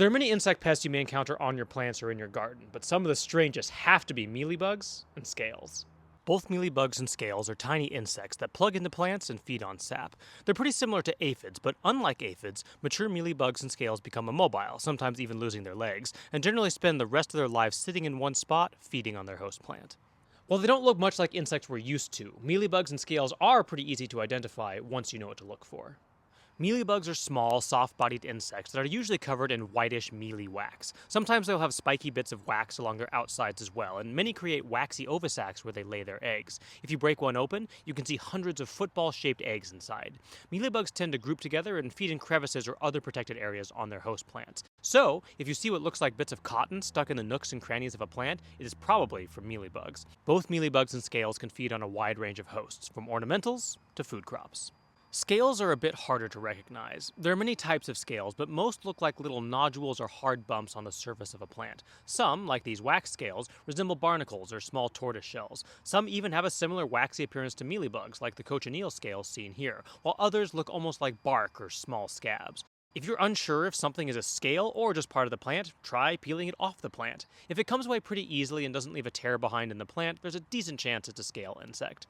There are many insect pests you may encounter on your plants or in your garden, but some of the strangest have to be mealybugs and scales. Both mealybugs and scales are tiny insects that plug into plants and feed on sap. They're pretty similar to aphids, but unlike aphids, mature mealybugs and scales become immobile, sometimes even losing their legs, and generally spend the rest of their lives sitting in one spot, feeding on their host plant. While they don't look much like insects we're used to, mealybugs and scales are pretty easy to identify once you know what to look for. Mealybugs are small, soft-bodied insects that are usually covered in whitish, mealy wax. Sometimes they'll have spiky bits of wax along their outsides as well, and many create waxy ovisacs where they lay their eggs. If you break one open, you can see hundreds of football-shaped eggs inside. Mealybugs tend to group together and feed in crevices or other protected areas on their host plants. So, if you see what looks like bits of cotton stuck in the nooks and crannies of a plant, it is probably from mealybugs. Both mealybugs and scales can feed on a wide range of hosts, from ornamentals to food crops. Scales are a bit harder to recognize. There are many types of scales, but most look like little nodules or hard bumps on the surface of a plant. Some, like these wax scales, resemble barnacles or small tortoise shells. Some even have a similar waxy appearance to mealybugs, like the cochineal scales seen here, while others look almost like bark or small scabs. If you're unsure if something is a scale or just part of the plant, try peeling it off the plant. If it comes away pretty easily and doesn't leave a tear behind in the plant, there's a decent chance it's a scale insect.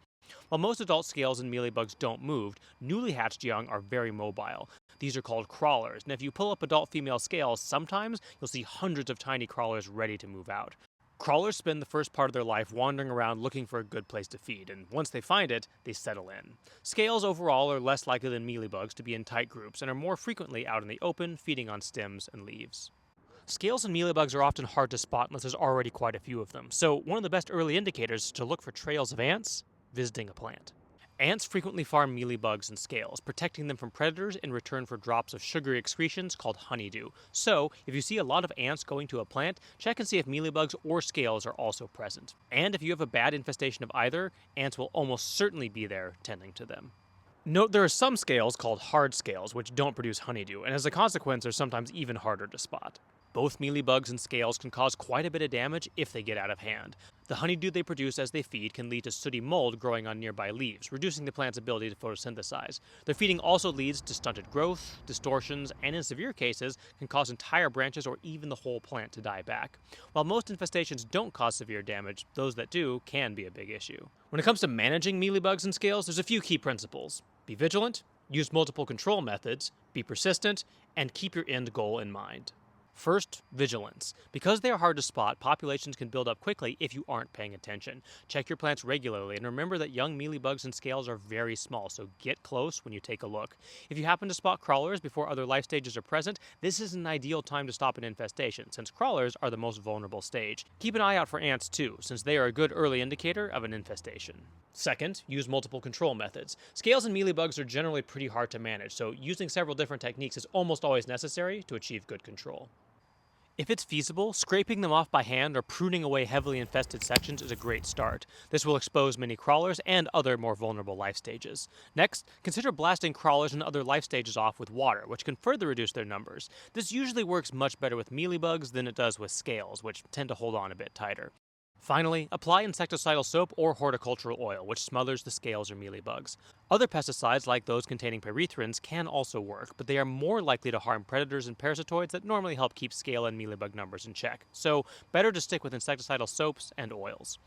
While most adult scales and mealybugs don't move, newly hatched young are very mobile. These are called crawlers, and if you pull up adult female scales, sometimes you'll see hundreds of tiny crawlers ready to move out. Crawlers spend the first part of their life wandering around looking for a good place to feed, and once they find it, they settle in. Scales overall are less likely than mealybugs to be in tight groups and are more frequently out in the open, feeding on stems and leaves. Scales and mealybugs are often hard to spot unless there's already quite a few of them, so one of the best early indicators is to look for trails of ants visiting a plant. Ants frequently farm mealybugs and scales, protecting them from predators in return for drops of sugary excretions called honeydew. So, if you see a lot of ants going to a plant, check and see if mealybugs or scales are also present. And if you have a bad infestation of either, ants will almost certainly be there tending to them. Note there are some scales called hard scales which don't produce honeydew, and as a consequence are sometimes even harder to spot. Both mealybugs and scales can cause quite a bit of damage if they get out of hand. The honeydew they produce as they feed can lead to sooty mold growing on nearby leaves, reducing the plant's ability to photosynthesize. Their feeding also leads to stunted growth, distortions, and in severe cases can cause entire branches or even the whole plant to die back. While most infestations don't cause severe damage, those that do can be a big issue. When it comes to managing mealybugs and scales, there's a few key principles. Be vigilant, use multiple control methods, be persistent, and keep your end goal in mind. First, vigilance. Because they are hard to spot, populations can build up quickly if you aren't paying attention. Check your plants regularly and remember that young mealybugs and scales are very small, so get close when you take a look. If you happen to spot crawlers before other life stages are present, this is an ideal time to stop an infestation, since crawlers are the most vulnerable stage. Keep an eye out for ants too, since they are a good early indicator of an infestation. Second, use multiple control methods. Scales and mealybugs are generally pretty hard to manage, so using several different techniques is almost always necessary to achieve good control. If it's feasible, scraping them off by hand or pruning away heavily infested sections is a great start. This will expose many crawlers and other more vulnerable life stages. Next, consider blasting crawlers and other life stages off with water, which can further reduce their numbers. This usually works much better with mealybugs than it does with scales, which tend to hold on a bit tighter. Finally, apply insecticidal soap or horticultural oil, which smothers the scales or mealybugs. Other pesticides, like those containing pyrethrins, can also work, but they are more likely to harm predators and parasitoids that normally help keep scale and mealybug numbers in check. So, better to stick with insecticidal soaps and oils.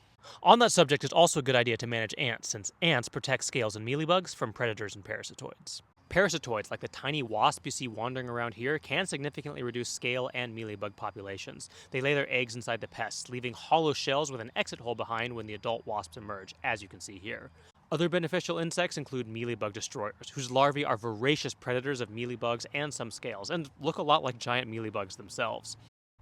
On that subject, it's also a good idea to manage ants, since ants protect scales and mealybugs from predators and parasitoids. Parasitoids, like the tiny wasp you see wandering around here, can significantly reduce scale and mealybug populations. They lay their eggs inside the pests, leaving hollow shells with an exit hole behind when the adult wasps emerge, as you can see here. Other beneficial insects include mealybug destroyers, whose larvae are voracious predators of mealybugs and some scales, and look a lot like giant mealybugs themselves.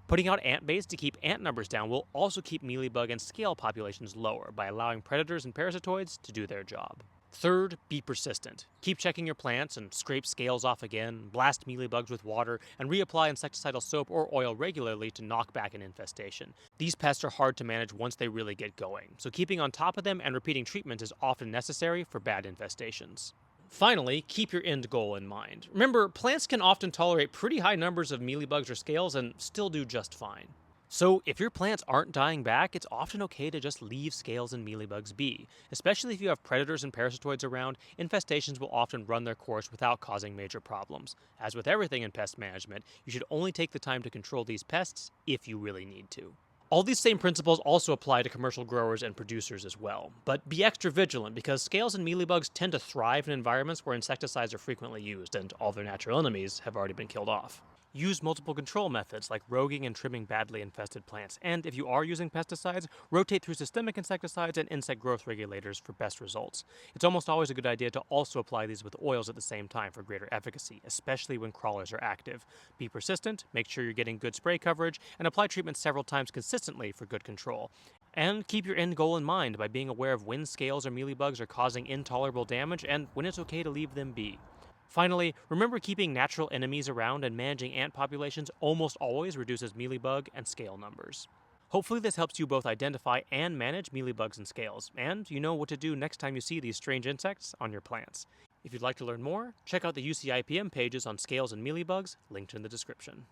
Putting out ant baits to keep ant numbers down will also keep mealybug and scale populations lower by allowing predators and parasitoids to do their job. Third, be persistent. Keep checking your plants and scrape scales off again, blast mealybugs with water, and reapply insecticidal soap or oil regularly to knock back an infestation. These pests are hard to manage once they really get going, so keeping on top of them and repeating treatment is often necessary for bad infestations. Finally, keep your end goal in mind. Remember, plants can often tolerate pretty high numbers of mealybugs or scales and still do just fine. So, if your plants aren't dying back, it's often okay to just leave scales and mealybugs be. Especially if you have predators and parasitoids around, infestations will often run their course without causing major problems. As with everything in pest management, you should only take the time to control these pests if you really need to. All these same principles also apply to commercial growers and producers as well. But be extra vigilant because scales and mealybugs tend to thrive in environments where insecticides are frequently used and all their natural enemies have already been killed off. Use multiple control methods like roguing and trimming badly infested plants, and if you are using pesticides, rotate through systemic insecticides and insect growth regulators for best results. It's almost always a good idea to also apply these with oils at the same time for greater efficacy, especially when crawlers are active. Be persistent, make sure you're getting good spray coverage, and apply treatment several times consistently for good control. And keep your end goal in mind by being aware of when scales or mealybugs are causing intolerable damage and when it's okay to leave them be. Finally, remember keeping natural enemies around and managing ant populations almost always reduces mealybug and scale numbers. Hopefully this helps you both identify and manage mealybugs and scales, and you know what to do next time you see these strange insects on your plants. If you'd like to learn more, check out the UCIPM pages on scales and mealybugs, linked in the description.